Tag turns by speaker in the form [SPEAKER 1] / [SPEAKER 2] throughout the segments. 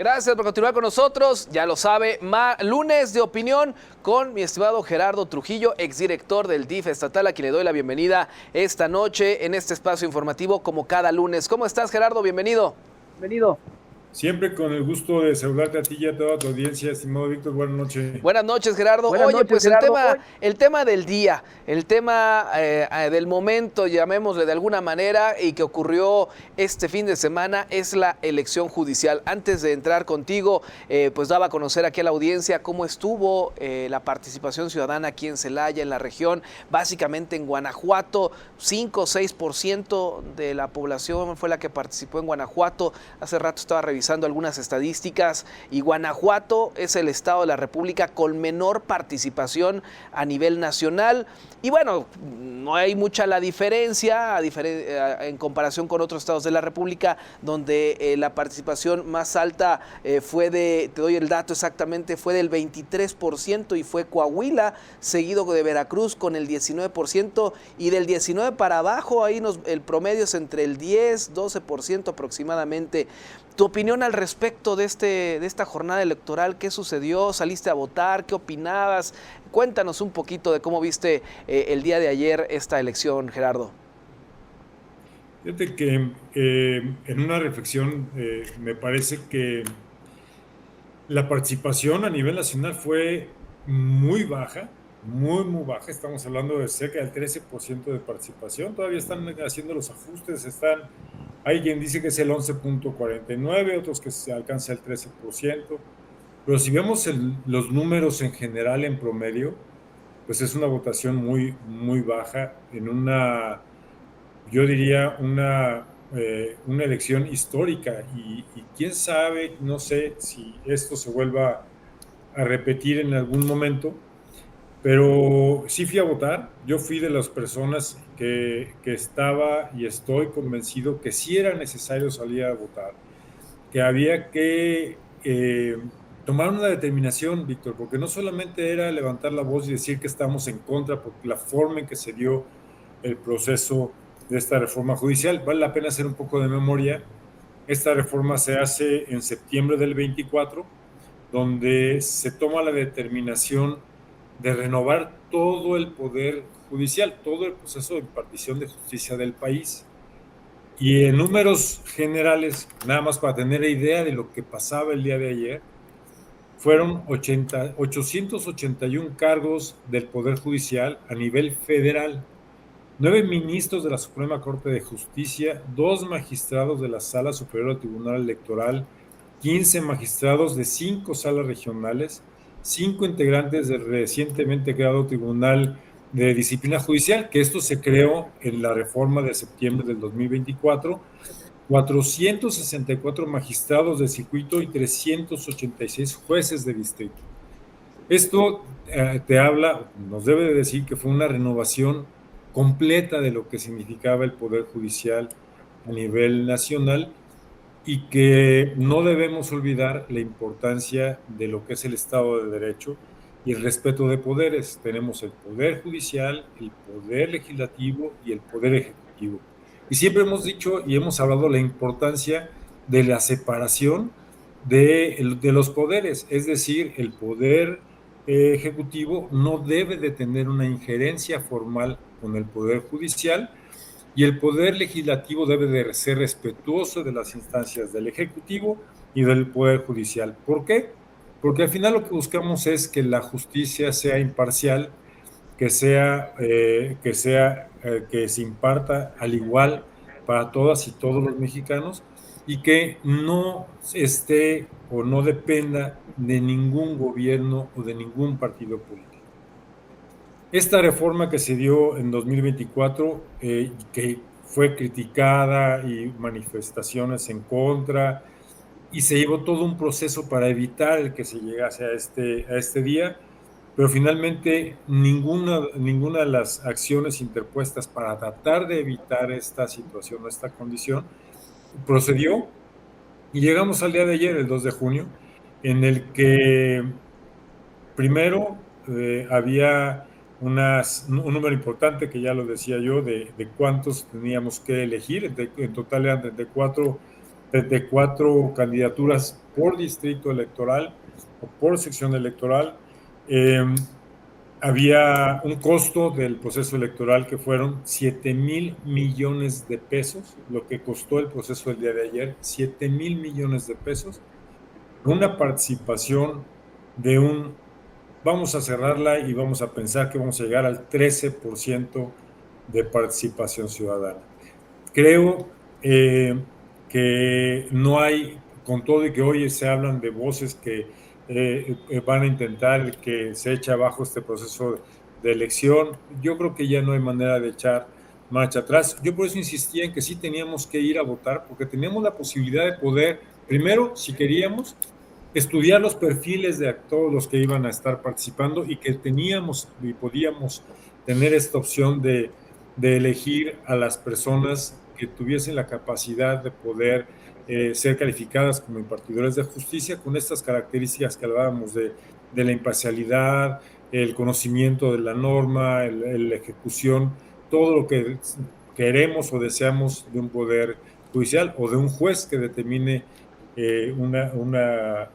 [SPEAKER 1] Gracias por continuar con nosotros. Ya lo sabe, lunes de opinión con mi estimado Gerardo Trujillo, exdirector del DIF estatal, a quien le doy la bienvenida esta noche en este espacio informativo como cada lunes. ¿Cómo estás, Gerardo? Bienvenido.
[SPEAKER 2] Bienvenido.
[SPEAKER 3] Siempre con el gusto de saludarte a ti y a toda tu audiencia, estimado Víctor. Buenas noches.
[SPEAKER 1] Buenas noches, Gerardo.
[SPEAKER 2] Buenas
[SPEAKER 1] Oye,
[SPEAKER 2] noches,
[SPEAKER 1] pues
[SPEAKER 2] Gerardo.
[SPEAKER 1] el tema del día, el tema del momento, llamémosle de alguna manera, y que ocurrió este fin de semana, es la elección judicial. Antes de entrar contigo, pues daba a conocer aquí a la audiencia cómo estuvo la participación ciudadana aquí en Celaya, en la región, básicamente en Guanajuato. 5 o 6% de la población fue la que participó en Guanajuato. Hace rato estaba revisando algunas estadísticas y Guanajuato es el estado de la República con menor participación a nivel nacional. Y bueno, no hay mucha la diferencia en comparación con otros estados de la República, donde la participación más alta te doy el dato exactamente, fue del 23% y fue Coahuila, seguido de Veracruz con el 19%, y del 19 para abajo, el promedio es entre el 10, 12% aproximadamente. ¿Tu opinión al respecto de esta jornada electoral? ¿Qué sucedió? ¿Saliste a votar? ¿Qué opinabas? Cuéntanos un poquito de cómo viste el día de ayer esta elección, Gerardo.
[SPEAKER 3] Fíjate que en una reflexión me parece que la participación a nivel nacional fue muy baja, muy baja. Estamos hablando de cerca del 13% de participación. Todavía están haciendo los ajustes. Hay quien dice que es el 11.49, otros que se alcanza el 13%. Pero si vemos los números en general, en promedio, pues es una votación muy baja en yo diría, una elección histórica. Y quién sabe, no sé si esto se vuelva a repetir en algún momento, pero sí fui a votar. Yo fui de las personas que estaba y estoy convencido que sí era necesario salir a votar, que había que tomar una determinación, Víctor, porque no solamente era levantar la voz y decir que estamos en contra por la forma en que se dio el proceso de esta reforma judicial. Vale la pena hacer un poco de memoria. Esta reforma se hace en septiembre del 24, donde se toma la determinación de renovar todo el poder judicial, todo el proceso de impartición de justicia del país. Y en números generales, nada más para tener idea de lo que pasaba el día de ayer, fueron 881 cargos del Poder Judicial a nivel federal, 9 ministros de la Suprema Corte de Justicia, 2 magistrados de la Sala Superior del Tribunal Electoral, 15 magistrados de 5 salas regionales, 5 integrantes del recientemente creado Tribunal de Disciplina Judicial, que esto se creó en la reforma de septiembre del 2024, 464 magistrados de circuito y 386 jueces de distrito. Esto nos debe de decir que fue una renovación completa de lo que significaba el Poder Judicial a nivel nacional, y que no debemos olvidar la importancia de lo que es el Estado de Derecho y el respeto de poderes. Tenemos el Poder Judicial, el Poder Legislativo y el Poder Ejecutivo. Y siempre hemos dicho y hemos hablado de la importancia de la separación de los poderes, es decir, el Poder Ejecutivo no debe de tener una injerencia formal con el Poder Judicial, y el Poder Legislativo debe de ser respetuoso de las instancias del Ejecutivo y del Poder Judicial. ¿Por qué? Porque al final lo que buscamos es que la justicia sea imparcial, que se imparta al igual para todas y todos los mexicanos, y que no esté o no dependa de ningún gobierno o de ningún partido político. Esta reforma que se dio en 2024, que fue criticada y manifestaciones en contra, y se llevó todo un proceso para evitar el que se llegase a este día, pero finalmente ninguna de las acciones interpuestas para tratar de evitar esta situación o esta condición procedió, y llegamos al día de ayer, el 2 de junio, en el que primero había un número importante, que ya lo decía yo, de cuántos teníamos que elegir. En total eran 34 de 4 candidaturas por distrito electoral o por sección electoral. Había un costo del proceso electoral que fueron 7,000 millones de pesos, lo que costó el proceso del día de ayer, 7,000 millones de pesos, una participación de vamos a cerrarla y vamos a pensar que vamos a llegar al 13% de participación ciudadana. Creo que no hay, con todo y que hoy se hablan de voces que van a intentar que se eche abajo este proceso de elección, yo creo que ya no hay manera de echar marcha atrás. Yo por eso insistía en que sí teníamos que ir a votar, porque teníamos la posibilidad de poder, primero, si queríamos, estudiar los perfiles de todos los que iban a estar participando y que teníamos y podíamos tener esta opción de elegir a las personas que tuviesen la capacidad de poder ser calificadas como impartidores de justicia con estas características que hablábamos de la imparcialidad, el conocimiento de la norma, la ejecución, todo lo que queremos o deseamos de un poder judicial o de un juez que determine una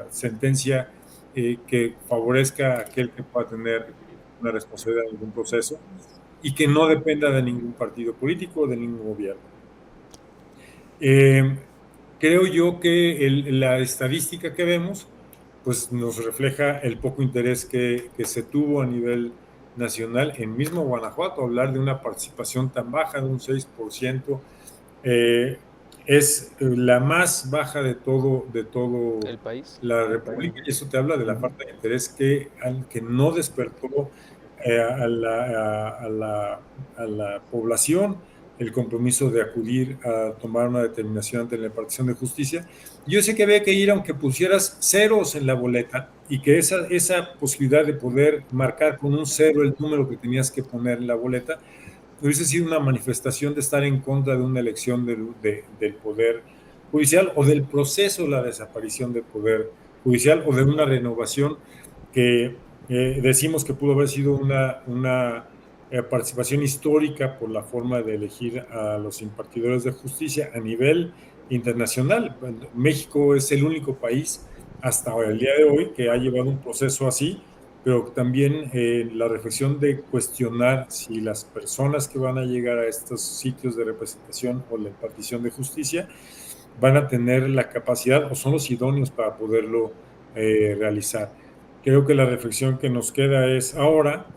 [SPEAKER 3] sentencia que favorezca a aquel que pueda tener una responsabilidad en algún proceso y que no dependa de ningún partido político o de ningún gobierno. Creo yo que la estadística que vemos pues nos refleja el poco interés que se tuvo a nivel nacional en mismo Guanajuato. Hablar de una participación tan baja de un 6%, es la más baja de todo
[SPEAKER 1] el país.
[SPEAKER 3] la República, y eso te habla de la falta de interés que no despertó a la población el compromiso de acudir a tomar una determinación ante la impartición de justicia. Yo sé que había que ir aunque pusieras ceros en la boleta y que esa posibilidad de poder marcar con un cero el número que tenías que poner en la boleta hubiese sido una manifestación de estar en contra de una elección del Poder Judicial o del proceso de la desaparición del Poder Judicial o de una renovación que decimos que pudo haber sido una participación histórica por la forma de elegir a los impartidores de justicia a nivel internacional. México es el único país hasta el día de hoy que ha llevado un proceso así, pero también la reflexión de cuestionar si las personas que van a llegar a estos sitios de representación o la impartición de justicia van a tener la capacidad o son los idóneos para poderlo realizar. Creo que la reflexión que nos queda es ahora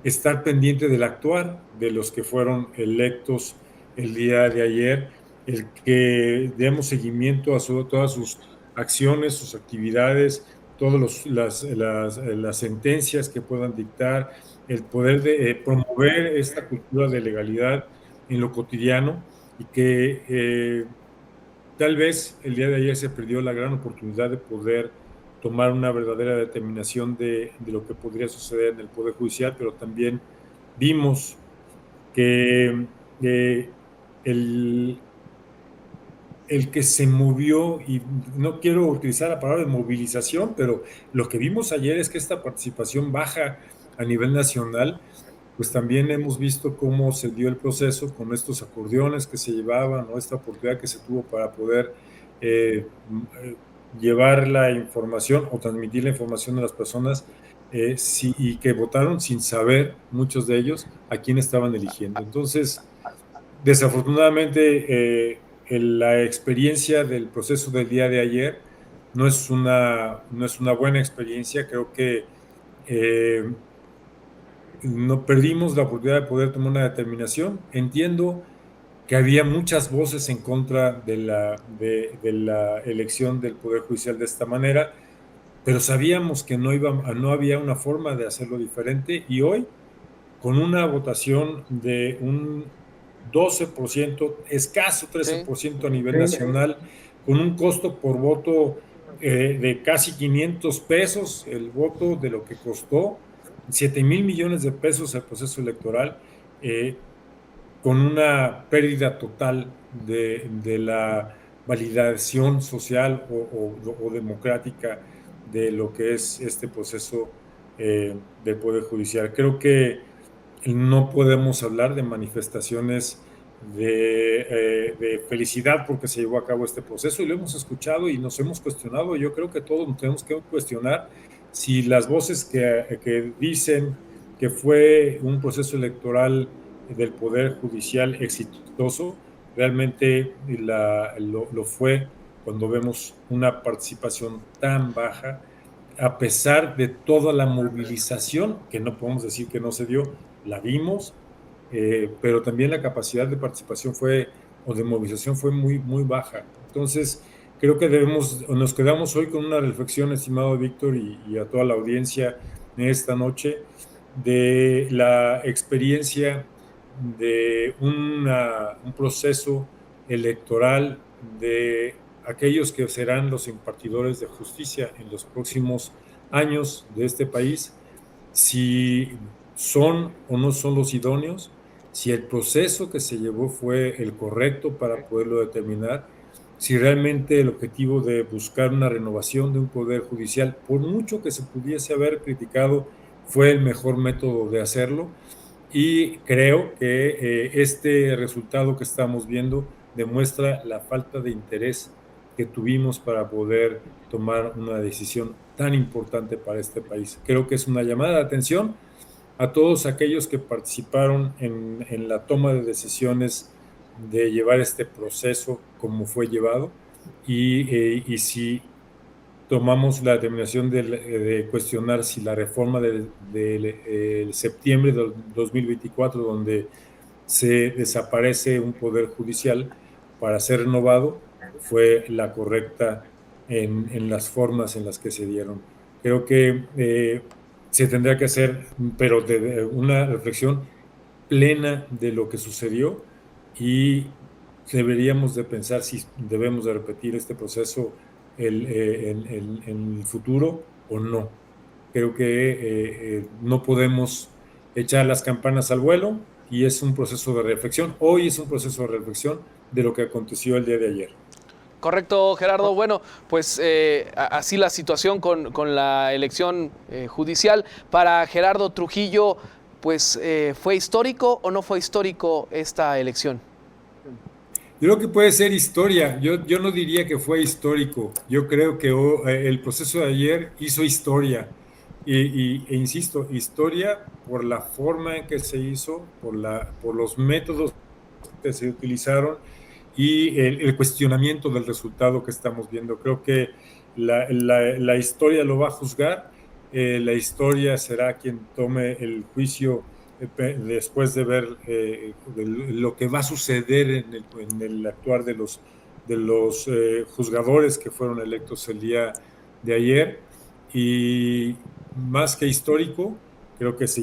[SPEAKER 3] estar pendiente del actuar de los que fueron electos el día de ayer, el que demos seguimiento a todas sus acciones, sus actividades, todas las sentencias que puedan dictar, el poder de promover esta cultura de legalidad en lo cotidiano y que tal vez el día de ayer se perdió la gran oportunidad de poder tomar una verdadera determinación de lo que podría suceder en el Poder Judicial, pero también vimos que el que se movió, y no quiero utilizar la palabra de movilización, pero lo que vimos ayer es que esta participación baja a nivel nacional, pues también hemos visto cómo se dio el proceso con estos acordeones que se llevaban, o esta oportunidad que se tuvo para poder llevar la información o transmitir la información a las personas y que votaron sin saber, muchos de ellos, a quién estaban eligiendo. Entonces, desafortunadamente, la experiencia del proceso del día de ayer no es una buena experiencia. Creo que no perdimos la oportunidad de poder tomar una determinación. Entiendo que había muchas voces en contra de la elección del Poder Judicial de esta manera, pero sabíamos que no había una forma de hacerlo diferente, y hoy, con una votación de un 12%, escaso 13% a nivel nacional, con un costo por voto de casi 500 pesos, el voto de lo que costó, 7,000 millones de pesos el proceso electoral, con una pérdida total de la validación social o democrática de lo que es este proceso del Poder Judicial. Creo que no podemos hablar de manifestaciones de felicidad porque se llevó a cabo este proceso y lo hemos escuchado y nos hemos cuestionado. Yo creo que todos nos tenemos que cuestionar si las voces que dicen que fue un proceso electoral del Poder Judicial exitoso, realmente lo fue cuando vemos una participación tan baja, a pesar de toda la movilización, que no podemos decir que no se dio, la vimos, pero también la capacidad de participación o de movilización fue muy, muy baja. Entonces, creo que nos quedamos hoy con una reflexión, estimado Víctor, y a toda la audiencia en esta noche, de la experiencia de un proceso electoral de aquellos que serán los impartidores de justicia en los próximos años de este país, si son o no son los idóneos, si el proceso que se llevó fue el correcto para poderlo determinar, si realmente el objetivo de buscar una renovación de un poder judicial, por mucho que se pudiese haber criticado, fue el mejor método de hacerlo. Y creo que este resultado que estamos viendo demuestra la falta de interés que tuvimos para poder tomar una decisión tan importante para este país. Creo que es una llamada de atención a todos aquellos que participaron en la toma de decisiones de llevar este proceso como fue llevado y si tomamos la determinación de cuestionar si la reforma de septiembre del 2024, donde se desaparece un poder judicial para ser renovado, fue la correcta en las formas en las que se dieron. Creo que se tendrá que hacer, pero de una reflexión plena de lo que sucedió y deberíamos de pensar si debemos de repetir este proceso en el futuro o no. Creo que no podemos echar las campanas al vuelo y es un proceso de reflexión. Hoy es un proceso de reflexión de lo que aconteció el día de ayer.
[SPEAKER 1] Correcto, Gerardo. Bueno, pues así la situación con la elección judicial. Para Gerardo Trujillo, pues ¿fue histórico o no fue histórico esta elección?
[SPEAKER 3] Yo creo que puede ser historia. Yo no diría que fue histórico. Yo creo que el proceso de ayer hizo historia. E insisto, historia por la forma en que se hizo, por los métodos que se utilizaron y el cuestionamiento del resultado que estamos viendo. Creo que la historia lo va a juzgar. La historia será quien tome el juicio después de ver lo que va a suceder en el actuar de los juzgadores que fueron electos el día de ayer. Y más que histórico, creo que se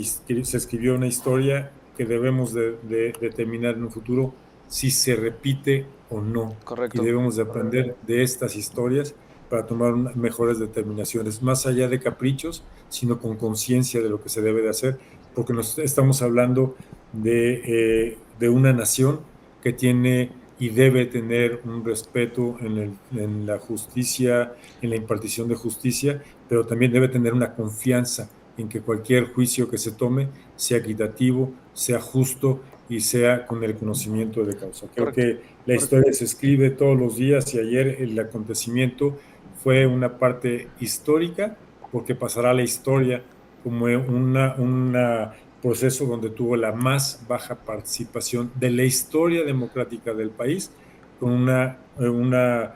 [SPEAKER 3] escribió una historia que debemos de determinar en un futuro si se repite o no.
[SPEAKER 1] Correcto.
[SPEAKER 3] Y debemos de aprender de estas historias para tomar mejores determinaciones, más allá de caprichos, sino con conciencia de lo que se debe de hacer, porque nos estamos hablando de una nación que tiene y debe tener un respeto en la justicia, en la impartición de justicia, pero también debe tener una confianza en que cualquier juicio que se tome sea equitativo, sea justo y sea con el conocimiento de causa. Creo que la historia se escribe todos los días y ayer el acontecimiento fue una parte histórica porque pasará a la historia como un proceso donde tuvo la más baja participación de la historia democrática del país, con una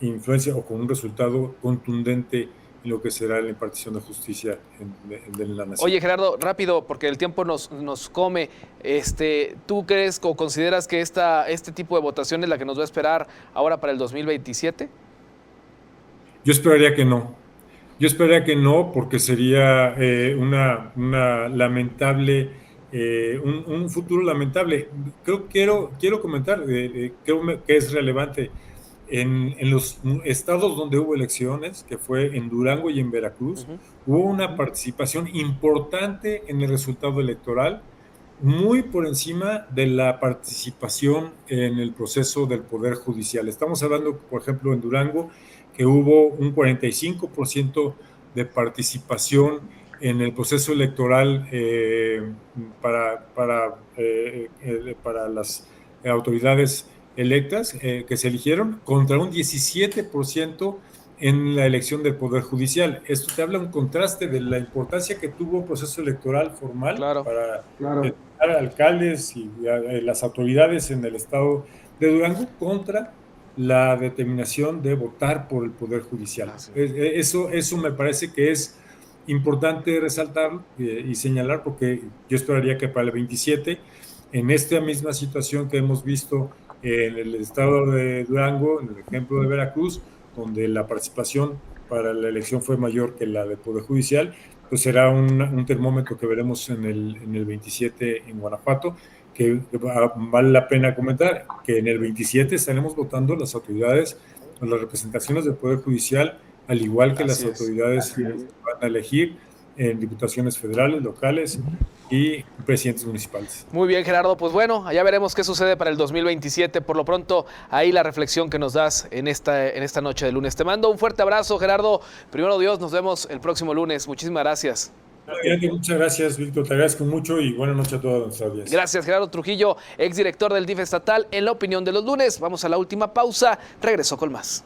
[SPEAKER 3] influencia o con un resultado contundente en lo que será la impartición de justicia en la nación.
[SPEAKER 1] Oye, Gerardo, rápido, porque el tiempo nos come. ¿Tú crees o consideras que este tipo de votación es la que nos va a esperar ahora para el 2027?
[SPEAKER 3] Yo esperaría que no. Yo esperaría que no, porque sería una lamentable, un futuro lamentable. Quiero comentar, creo que es relevante. En los estados donde hubo elecciones, que fue en Durango y en Veracruz, hubo una participación importante en el resultado electoral, muy por encima de la participación en el proceso del Poder Judicial. Estamos hablando, por ejemplo, en Durango, que hubo un 45% de participación en el proceso electoral para las autoridades electas que se eligieron, contra un 17% en la elección del Poder Judicial. Esto te habla un contraste de la importancia que tuvo un proceso electoral formal
[SPEAKER 1] Claro.
[SPEAKER 3] para alcaldes y las autoridades en el estado de Durango contra la determinación de votar por el Poder Judicial. Eso me parece que es importante resaltar y señalar, porque yo esperaría que para el 27, en esta misma situación que hemos visto en el estado de Durango, en el ejemplo de Veracruz, donde la participación para la elección fue mayor que la del Poder Judicial, pues será un termómetro que veremos en el 27 en Guanajuato, que vale la pena comentar que en el 27 estaremos votando las autoridades o las representaciones del Poder Judicial, al igual que las autoridades que van a elegir en diputaciones federales, locales y presidentes municipales.
[SPEAKER 1] Muy bien, Gerardo. Pues bueno, allá veremos qué sucede para el 2027. Por lo pronto, ahí la reflexión que nos das en esta noche de lunes. Te mando un fuerte abrazo, Gerardo. Primero Dios, nos vemos el próximo lunes. Muchísimas gracias.
[SPEAKER 3] Muchas gracias, Víctor. Te agradezco mucho y buenas noches a toda nuestra audiencia.
[SPEAKER 1] Gracias, Gerardo Trujillo, exdirector del DIF estatal, en La Opinión de los Lunes. Vamos a la última pausa. Regreso con más.